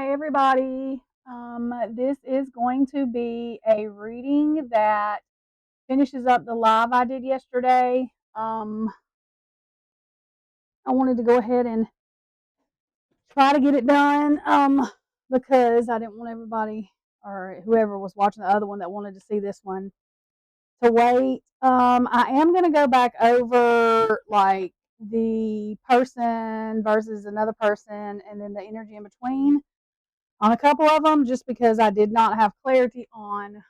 Hey everybody. This is going to be a reading that finishes up the live I did yesterday. I wanted to go ahead and try to get it done because I didn't want everybody or whoever was watching the other one that wanted to see this one to wait. I am going to go back over like the person versus another person and then the energy in between on a couple of them just because I did not have clarity on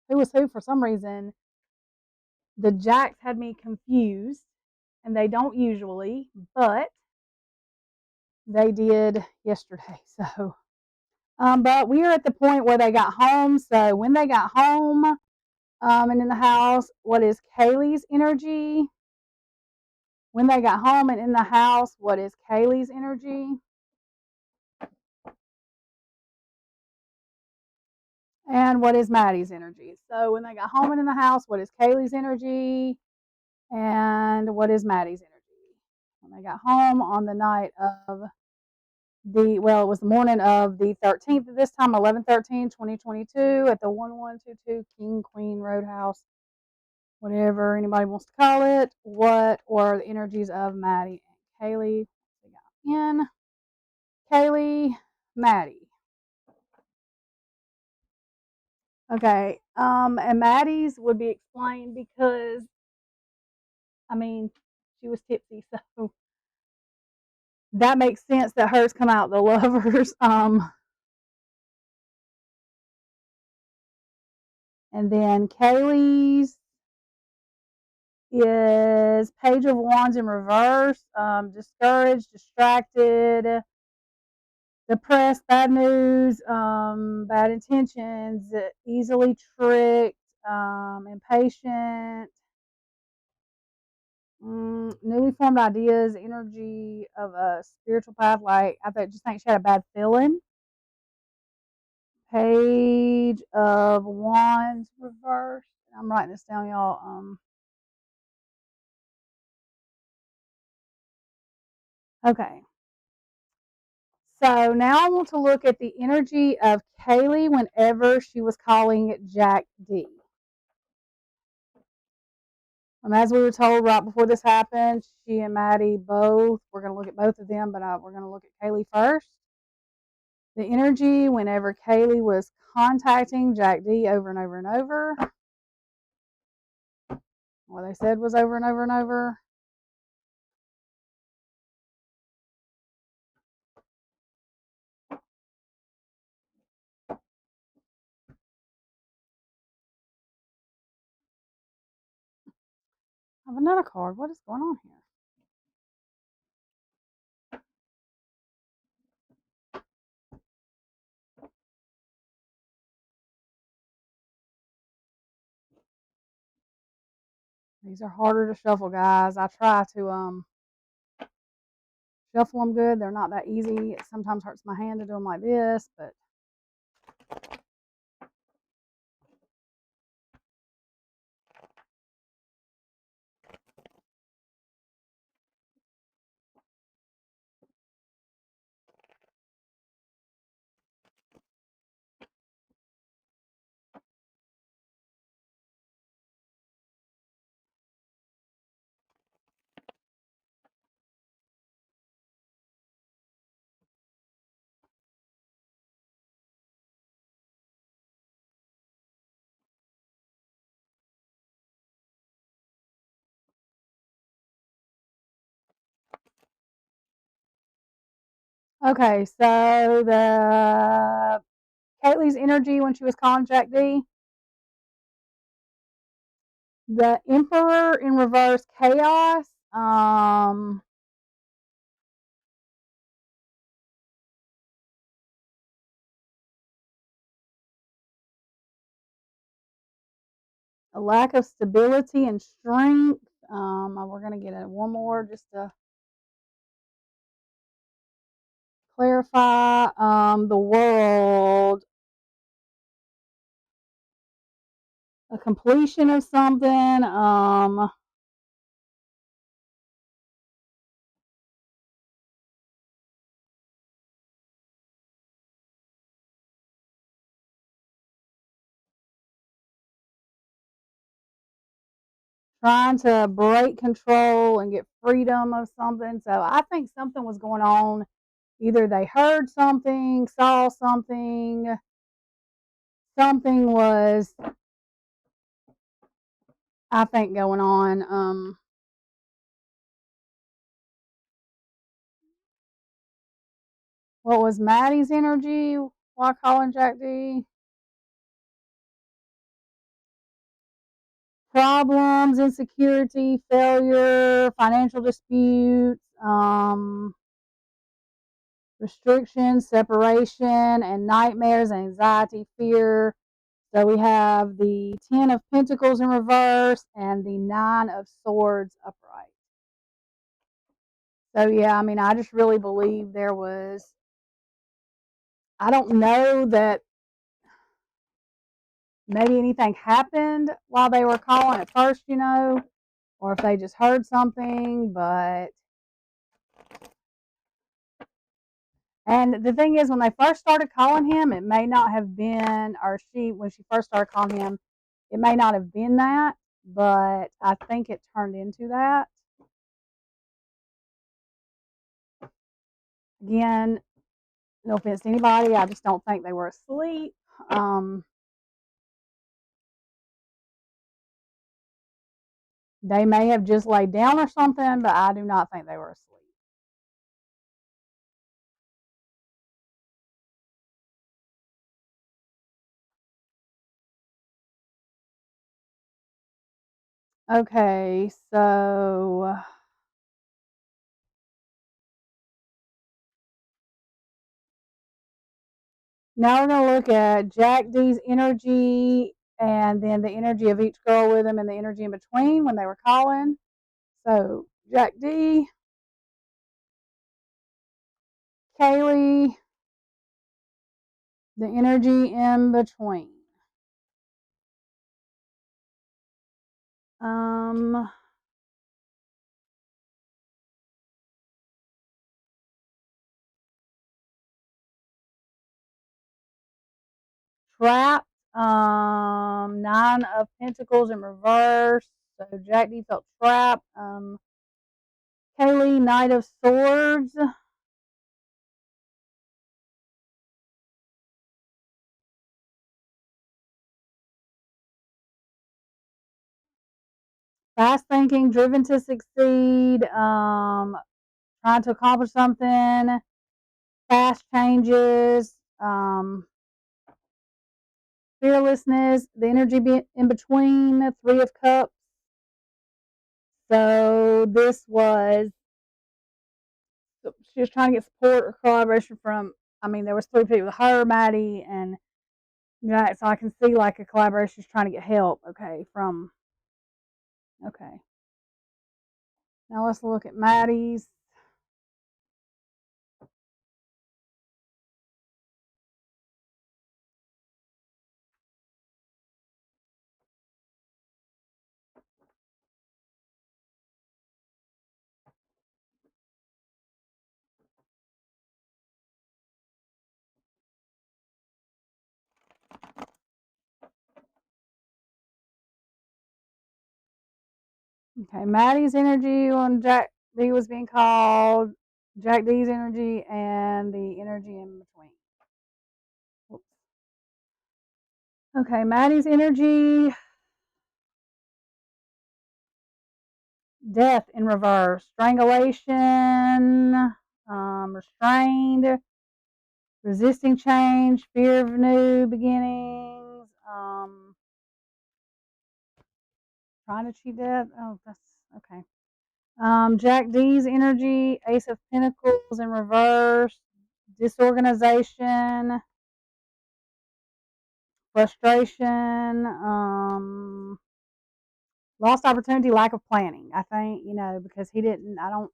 who was who for some reason. The jacks had me confused, and they don't usually, but they did yesterday. But we are at the point where they got home. So when they got home and in the house, what is Kaylee's energy? When they got home and in the house, what is Kaylee's energy? And what is Maddie's energy? So when they got home and in the house, what is Kaylee's energy? And what is Maddie's energy? When they got home on the night of it was the morning of the 13th at this time, 11/13/2022 at the 1122 King Queen Roadhouse, whatever anybody wants to call it. What were the energies of Maddie and Kaylee? We got in Kaylee, Maddie. Okay, and Maddie's would be explained because, I mean, she was tipsy, so that makes sense that hers come out the lovers. And then Kaylee's is Page of Wands in reverse, discouraged, distracted, depressed, bad news, bad intentions, easily tricked, impatient, newly formed ideas, energy of a spiritual path. Like just think she had a bad feeling. Page of Wands reverse. I'm writing this down, y'all. Okay. So now I want to look at the energy of Kaylee whenever she was calling Jack D. As we were told right before this happened, she and Maddie both, we're going to look at both of them, but we're going to look at Kaylee first. The energy whenever Kaylee was contacting Jack D over and over and over. What they said was over and over and over. I have another card. What is going on here? These are harder to shuffle, guys. I try to shuffle them good. They're not that easy. It sometimes hurts my hand to do them like this, but okay. So the Kaylee's energy when she was calling Jack D. The Emperor in reverse, chaos. A lack of stability and strength. We're gonna get one more just to clarify. The world, a completion of something. trying to break control and get freedom of something. So I think something was going on. Either they heard something, saw something, something was, I think, going on. What was Maddie's energy while calling Jack D? Problems, insecurity, failure, financial disputes, restrictions, separation, and nightmares, anxiety, fear. So we have the Ten of Pentacles in reverse and the Nine of Swords upright. So yeah, I mean, I just really believe there was, I don't know that maybe anything happened while they were calling at first, or if they just heard something, but and the thing is, when they first started calling him, it may not have been, or when she first started calling him, it may not have been that, but I think it turned into that. Again, no offense to anybody, I just don't think they were asleep. They may have just laid down or something, but I do not think they were asleep. Okay, so now we're going to look at Jack D's energy and then the energy of each girl with him and the energy in between when they were calling. So Jack D, Kaylee, the energy in between. Um, Trapped, Nine of Pentacles in reverse. So Jack D felt trapped. Kaylee, Knight of Swords. Fast thinking, driven to succeed, trying to accomplish something, fast changes, fearlessness, the energy in between, the Three of Cups. So this was, she was trying to get support or collaboration from, I mean, there was three people, her, Maddie, and Jack. So I can see like a collaboration is trying to get help, okay, from, okay. Now let's look at Maddie's. Okay, Maddie's energy on Jack D was being called, Jack D's energy, and the energy in between. Oops. Okay, Maddie's energy, death in reverse, strangulation, restrained, resisting change, fear of new beginnings, trying to cheat death. Oh, that's okay. Jack D's energy, Ace of Pentacles in reverse, disorganization, frustration, lost opportunity, lack of planning. I think, because he didn't, I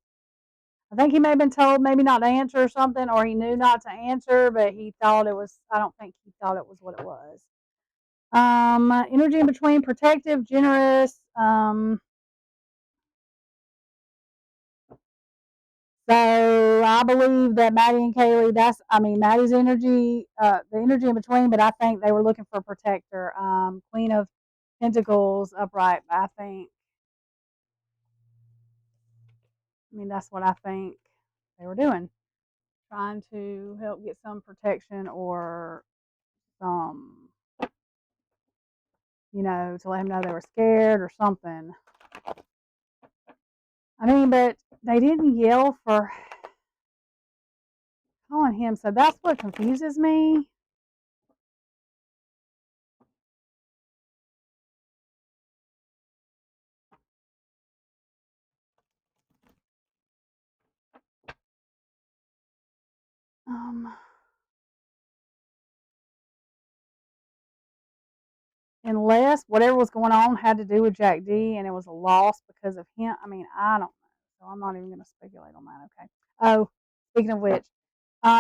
think he may have been told maybe not to answer or something, or he knew not to answer, but he thought it was, I don't think he thought it was what it was. Energy in between, protective, generous, so I believe that Maddie and Kaylee, Maddie's energy, the energy in between, but I think they were looking for a protector. Queen of Pentacles upright, I think. I mean, that's what I think they were doing, trying to help get some protection or some, to let him know they were scared or something. I mean, but they didn't yell for calling him, so that's what confuses me. Um, unless whatever was going on had to do with Jack D and it was a loss because of him. I mean, I don't know. So I'm not even going to speculate on that. Okay. Oh, speaking of which,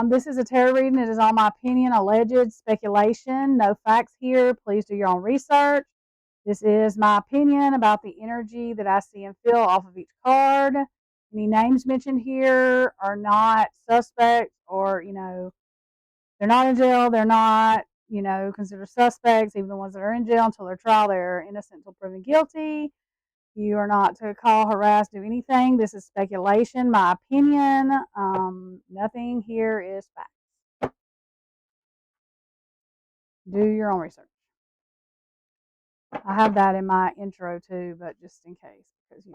this is a tarot reading. It is all my opinion, alleged speculation. No facts here. Please do your own research. This is my opinion about the energy that I see and feel off of each card. Any names mentioned here are not suspects or, they're not in jail. They're not, considered suspects. Even the ones that are in jail until their trial, they're innocent until proven guilty. You are not to call, harass, do anything. This is speculation, my opinion. Nothing here is fact. Do your own research. I have that in my intro too, but just in case, because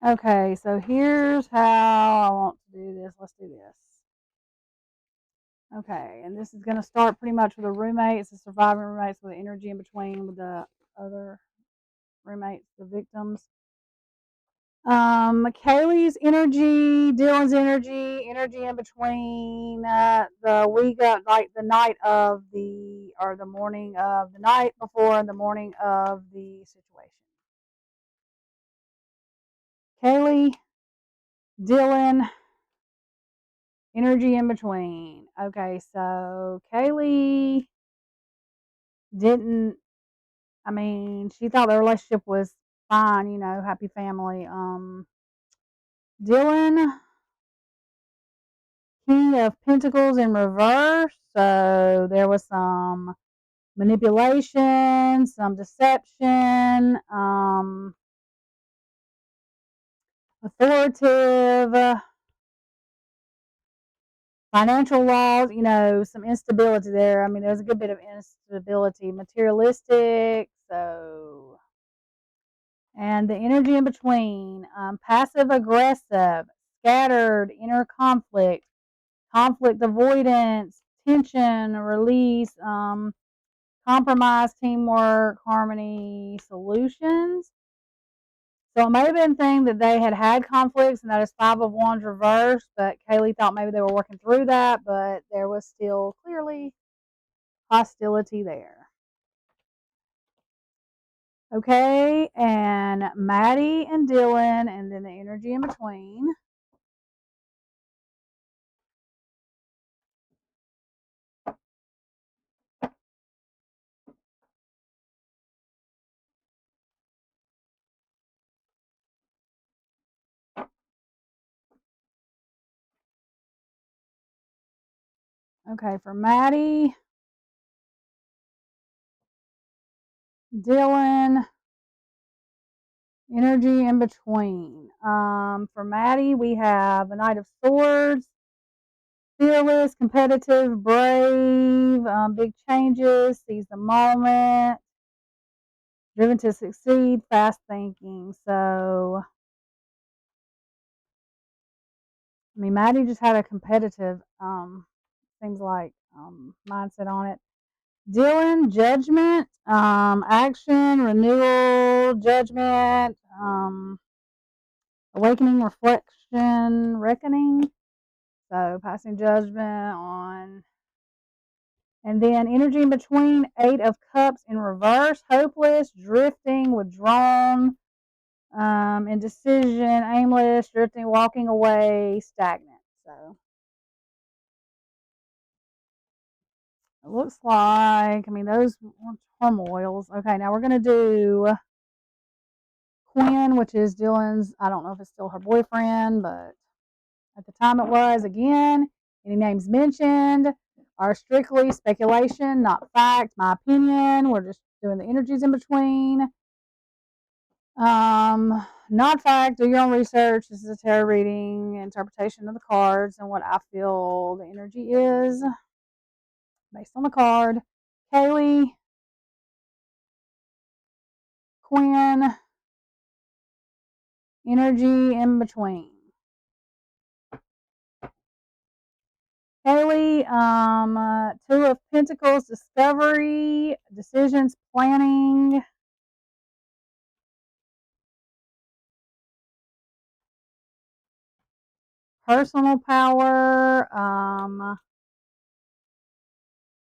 Okay, so here's how I want to do this. Let's do this. Okay, and this is going to start pretty much with the roommates, the surviving roommates, with the energy in between with the other roommates, the victims. Kaylee's energy, Dylan's energy, energy in between the week of, like the night of the, or the morning of the night before and the morning of the situation. Kaylee, Dylan, energy in between. Okay, so Kaylee didn't, I mean, she thought the relationship was fine, happy family. Dylan, King of Pentacles in reverse. So there was some manipulation, some deception, authoritative, financial laws, some instability there. I mean, there's a good bit of instability, materialistic. So, and the energy in between, passive aggressive, scattered, inner conflict, conflict avoidance, tension, release, compromise, teamwork, harmony, solutions. So it may have been thing that they had conflicts, and that is Five of Wands reversed, but Kaylee thought maybe they were working through that, but there was still clearly hostility there. Okay, and Maddie and Dylan, and then the energy in between. Okay, for Maddie, Dylan, energy in between. For Maddie, we have a Knight of Swords, fearless, competitive, brave, big changes, seize the moment, driven to succeed, fast thinking. So, I mean, Maddie just had a competitive, seems like, mindset on it. Dylan, judgment, action, renewal, judgment, awakening, reflection, reckoning. So, passing judgment on. And then energy in between, Eight of Cups in reverse, hopeless, drifting, withdrawn, indecision, aimless, drifting, walking away, stagnant. So, It looks like, I mean, those were turmoils. Okay, now we're going to do Quinn, which is Dylan's, I don't know if it's still her boyfriend, but at the time it was. Again, any names mentioned are strictly speculation, not fact, my opinion. We're just doing the energies in between. Not fact. Do your own research. This is a tarot reading, interpretation of the cards, and what I feel the energy is based on the card. Kaylee, Quinn, energy in between. Kaylee, Two of Pentacles, discovery, decisions, planning. Personal power.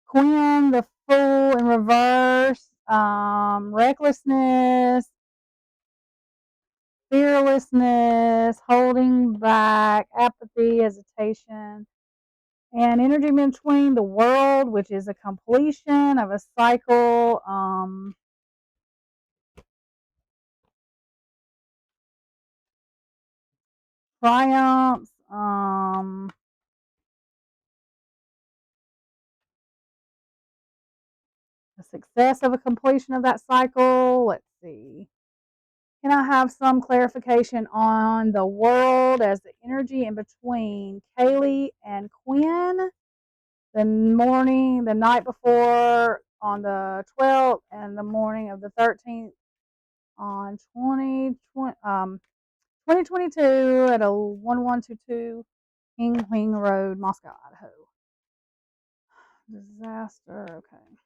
Quinn, the Fool in reverse. Recklessness, fearlessness, holding back, apathy, hesitation, and energy between the World, which is a completion of a cycle. Triumphs. The success of a completion of that cycle. Let's see. Can I have some clarification on the World as the energy in between Kaylee and Quinn? The night before on the 12th, and the morning of the 13th on 2022 at a 1122 King Queen Road, Moscow, Idaho. Disaster. Okay.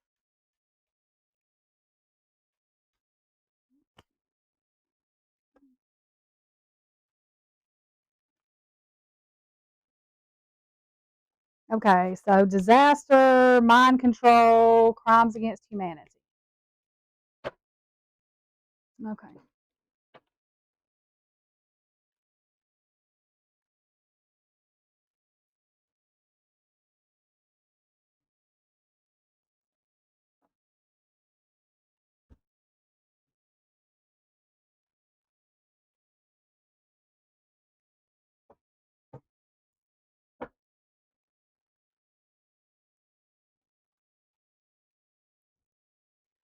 Okay, so disaster, mind control, crimes against humanity. Okay.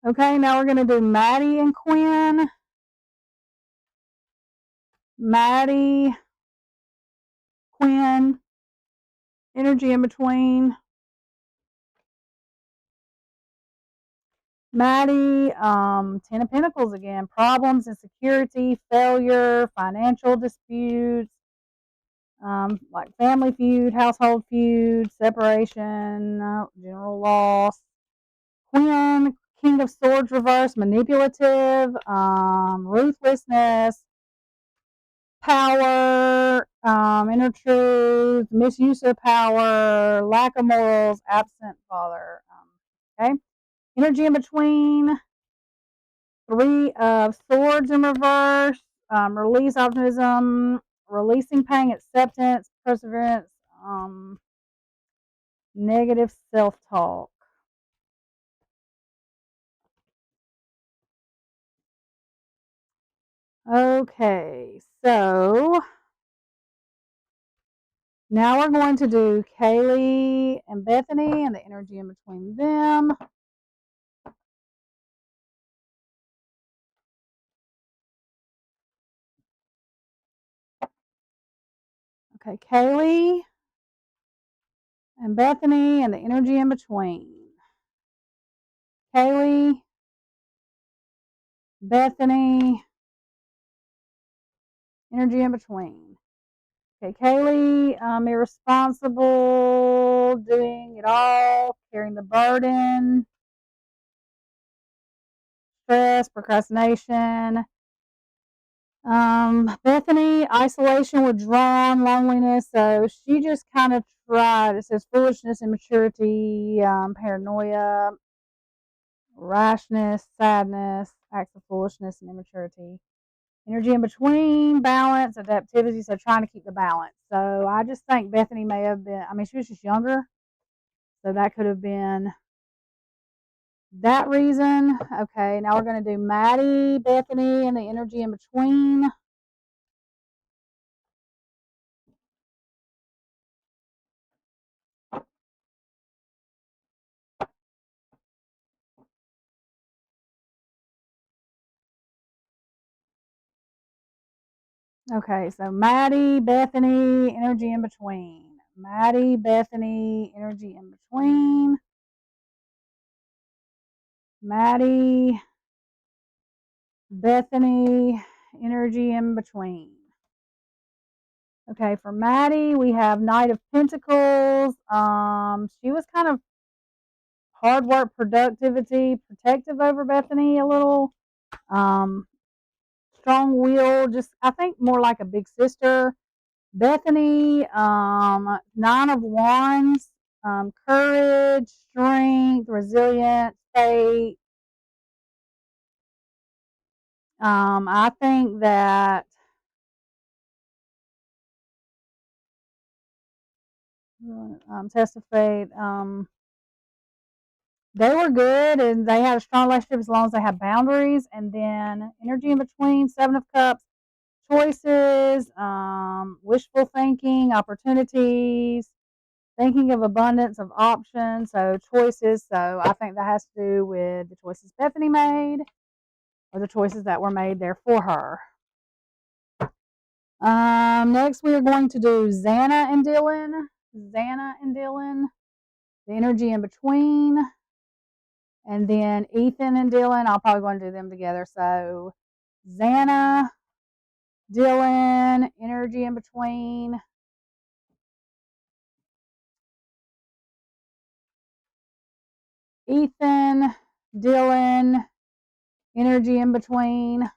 Okay, now we're going to do Maddie and Quinn. Maddie, Quinn, energy in between. Maddie, Ten of Pentacles again. Problems, insecurity, failure, financial disputes, like family feud, household feud, separation, general loss. Quinn, King of Swords reverse, manipulative, ruthlessness, power, inner truth, misuse of power, lack of morals, absent father. Okay. Energy in between. Three of Swords in reverse. Release, optimism, releasing pain, acceptance, perseverance, negative self-talk. Okay, so now we're going to do Kaylee and Bethany and the energy in between them. Okay, Kaylee and Bethany and the energy in between. Kaylee, Bethany, energy in between. Okay, Kaylee, irresponsible, doing it all, carrying the burden, stress, procrastination. Bethany, isolation, withdrawn, loneliness. So she just kind of tried. It says foolishness, immaturity, paranoia, rashness, sadness, acts of foolishness and immaturity. Energy in between, balance, adaptivity. So trying to keep the balance. So I just think Bethany may have been, I mean, she was just younger. So that could have been that reason. Okay, now we're going to do Maddie, Bethany, and the energy in between. Okay, so Maddie, Bethany, energy in between. Maddie, Bethany, energy in between. Maddie, Bethany, energy in between. Okay, for Maddie, we have Knight of Pentacles. She was kind of hard work, productivity, protective over Bethany a little. Um, strong will, just I think more like a big sister. Bethany, Nine of Wands, courage, strength, resilience, faith. I think that test of faith. They were good and they had a strong relationship as long as they had boundaries. And then energy in between, Seven of Cups, choices, wishful thinking, opportunities, thinking of abundance of options, so choices. So I think that has to do with the choices Bethany made or the choices that were made there for her. Next, we are going to do Xana and Dylan. Xana and Dylan, the energy in between. And then Ethan and Dylan, I'll probably going to do them together. So Xana, Dylan, energy in between. Ethan, Dylan, energy in between.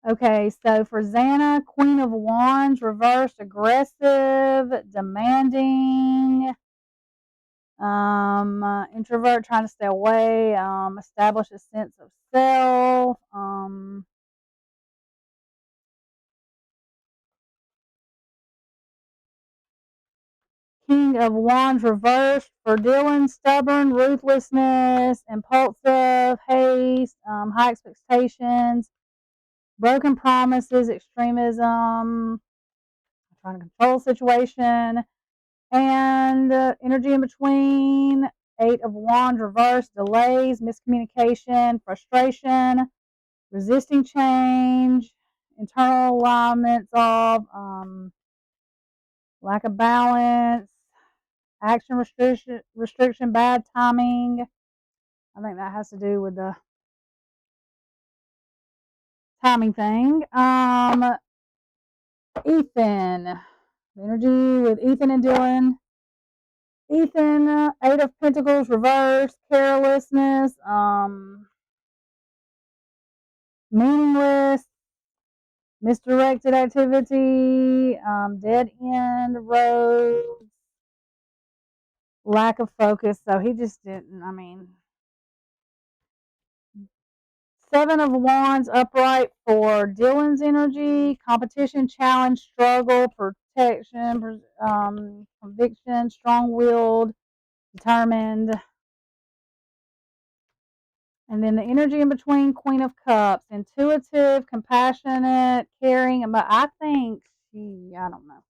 Okay, so for Xana, Queen of Wands, reversed, aggressive, demanding, introvert, trying to stay away, establish a sense of self, King of Wands reversed for Dylan, stubborn, ruthlessness, impulsive, haste, high expectations, broken promises, extremism, trying to control the situation, and energy in between. Eight of Wands reversed, delays, miscommunication, frustration, resisting change, internal alignments of lack of balance, action restriction, bad timing. I think that has to do with the timing thing. Ethan, energy with Ethan and Dylan. Ethan, Eight of Pentacles reversed, carelessness, meaningless, misdirected activity, dead end roads, lack of focus. So he just didn't, I mean, Seven of Wands upright for Dylan's energy, competition, challenge, struggle, protection, conviction, strong willed, determined. And then the energy in between, Queen of Cups, intuitive, compassionate, caring. But I think I don't know.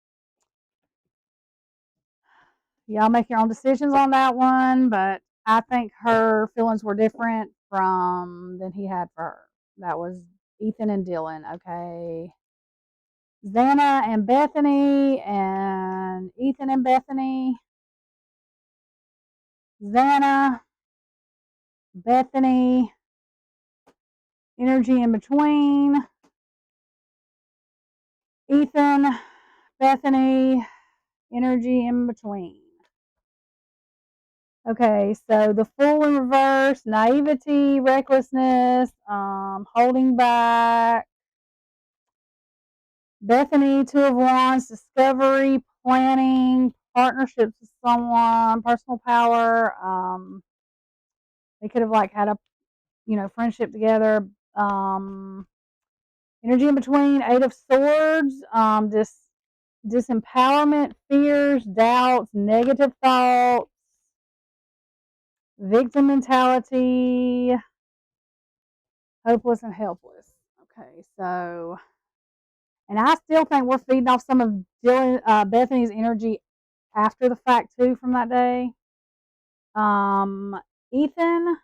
Y'all make your own decisions on that one, but I think her feelings were different from than he had for her. That was Ethan and Dylan. Okay. Xana and Bethany and Ethan and Bethany. Xana, Bethany, energy in between. Ethan, Bethany, energy in between. Okay, so the Fool in reverse, naivety, recklessness, holding back. Bethany, Two of Wands, discovery, planning, partnerships with someone, personal power. They could have like had a friendship together. Energy in between, Eight of Swords, disempowerment, fears, doubts, negative thoughts, victim mentality, hopeless and helpless. Okay, so, and I still think we're feeding off some of Bethany's energy after the fact too from that day. Ethan,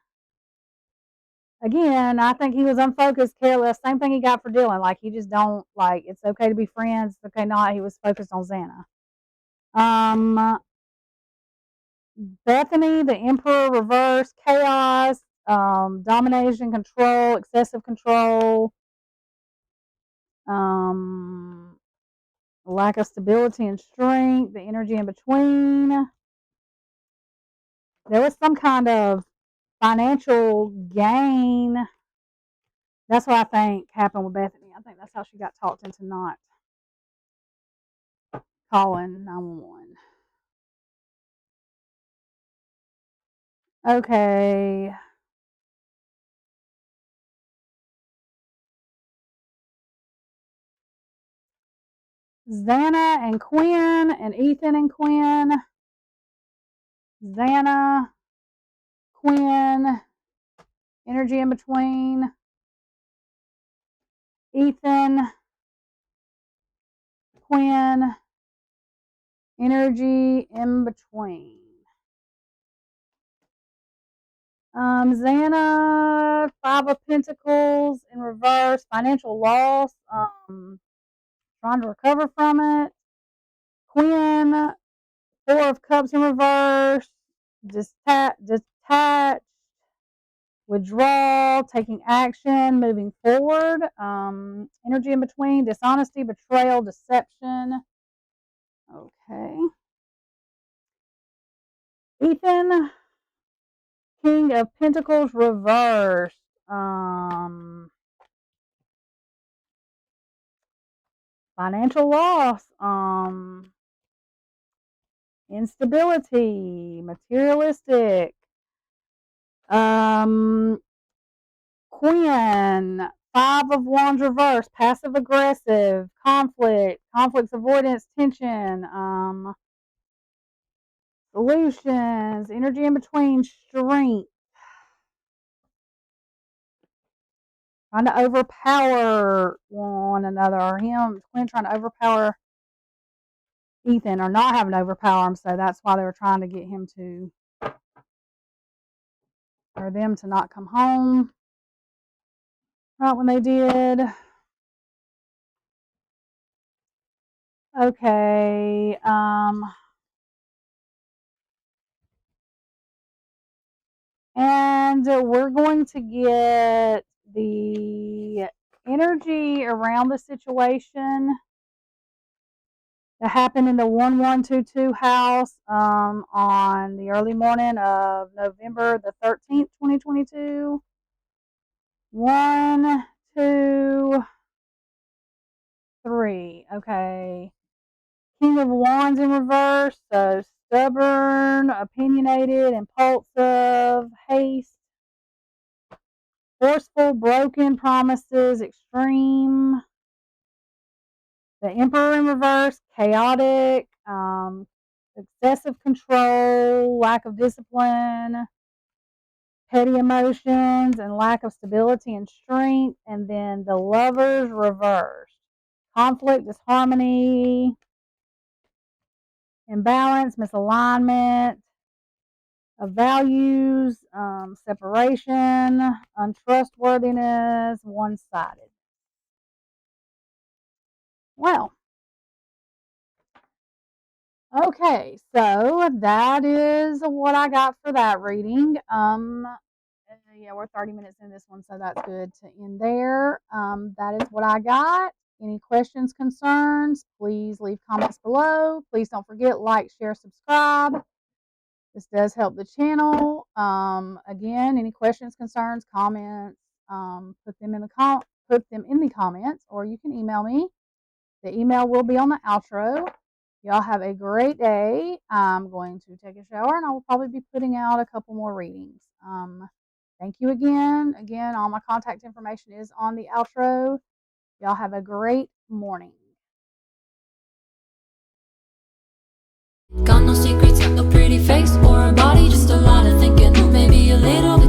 again, I think he was unfocused, careless. Same thing he got for Dylan. Like he just don't like. It's okay to be friends. It's okay not. He was focused on Xana. Bethany, the Emperor, reverse, chaos, domination, control, excessive control, um, lack of stability and strength, the energy in between. There was some kind of financial gain. That's what I think happened with Bethany. I think that's how she got talked into not calling 911. Okay. Xana and Quinn and Ethan and Quinn. Xana, Quinn, energy in between. Ethan, Quinn, energy in between. Xana, Five of Pentacles in reverse, financial loss, trying to recover from it. Quinn, Four of Cups in reverse, detached, withdrawal, taking action, moving forward. Energy in between, dishonesty, betrayal, deception. Okay. Ethan, King of Pentacles reversed. Financial loss. Instability. Materialistic. Queen. Five of Wands reversed. Passive aggressive. Conflicts, avoidance, tension. Solutions. Energy in between. Strength. Trying to overpower one another, or him, Quinn trying to overpower Ethan, or not having to overpower him. So that's why they were trying to get him to, or them to not come home right when they did. Okay. And we're going to get the energy around the situation that happened in the 1122 house on the early morning of November the 13th, 2022. 1, 2, 3. Okay. King of Wands in reverse. So stubborn, opinionated, impulsive, haste, forceful, broken promises, extreme. The Emperor in reverse, chaotic, excessive control, lack of discipline, petty emotions, and lack of stability and strength. And then the Lovers reversed, conflict, disharmony, imbalance, misalignment of values, separation, untrustworthiness, one-sided. Well, okay, so that is what I got for that reading. Yeah, we're 30 minutes in this one, so that's good to end there. That is what I got. Any questions, concerns, please leave comments below. Please don't forget, like, share, subscribe. This does help the channel. Again, any questions, concerns, comments, put them in the comments, or you can email me. The email will be on the outro. Y'all have a great day. I'm going to take a shower, and I will probably be putting out a couple more readings. Thank you again. Again, all my contact information is on the outro. Y'all have a great morning. Got no secrets, got no pretty face or a body, just a lot of thinking. Maybe a little